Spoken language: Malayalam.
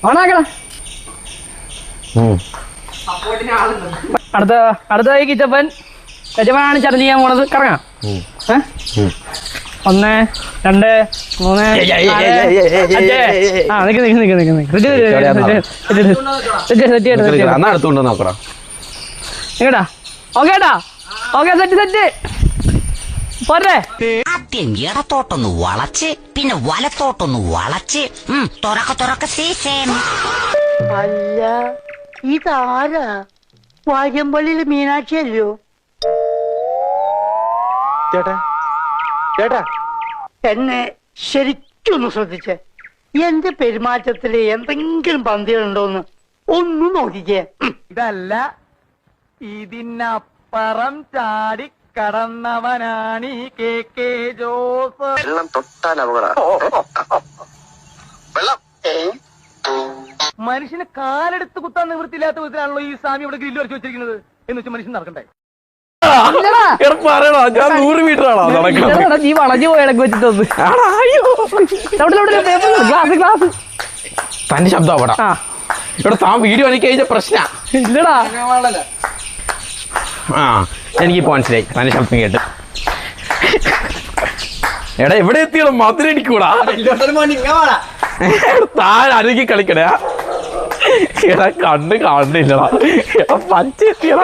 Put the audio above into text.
ഓണാക്കടാ. അടുത്തതായി കിച്ചപ്പൻ യജമാനാണ് ചലഞ്ച് ചെയ്യാൻ പോണത്. കറങ്ങാം. 1 2 3 ആദ്യം ഇടത്തോട്ടൊന്ന് വളച്ച് പിന്നെ വലത്തോട്ടൊന്ന് വളച്ച് തുറക്ക സീസേം. അല്ല ഇതാരാ? വാര്യമ്പള്ളിയില് മീനാക്ഷി അല്ലയോ? ചേട്ടാ ചേട്ടാ എന്നെ ശരിക്കൊന്ന് ശ്രദ്ധിച്ചേ. എന്റെ പെരുമാറ്റത്തില് എന്തെങ്കിലും പന്തികളുണ്ടോന്ന് ഒന്ന് നോക്കിക്കേ. ഇതല്ല ഇതിനപ്പുറം ചാടി കടന്നവനാണ് ഈ KK ജോസ്. വെള്ളം തൊട്ടാൽ അപകടം. മനുഷ്യന് കാലെടുത്ത് കുത്താൻ നിവൃത്തിയില്ലാത്ത വിധത്തിലാണല്ലോ ഈ സ്വാമി ഇവിടെ ഗ്രില്ല് വരച്ച് വെച്ചിരിക്കുന്നത് എന്ന് വെച്ചാൽ മനുഷ്യൻ നടക്കണ്ടേ? ഞാൻ 100 മീറ്റർ ആണോ നടക്കുന്നത്? നീ വളഞ്ഞു പോയടക്ക് വെച്ചിട്ടൊന്ന് ഗ്ലാസ് തന്റെ ശബ്ദം അവിടെ ഇവിടെ താൻ വീഡിയോ എനിക്ക് കഴിഞ്ഞ പ്രശ്ന ഇല്ലടാ. എനിക്കിപ്പോ മനസ്സിലായി തന്റെ ശബ്ദം കേട്ട്. എടാ എവിടെ എത്തിയടാ? മധുര അടിക്കൂടാ. താൻ അരുകി കളിക്കണേ. എടാ കണ്ണ് കാണുന്നില്ലടാ. എടാ പച്ച എത്തിയടാ.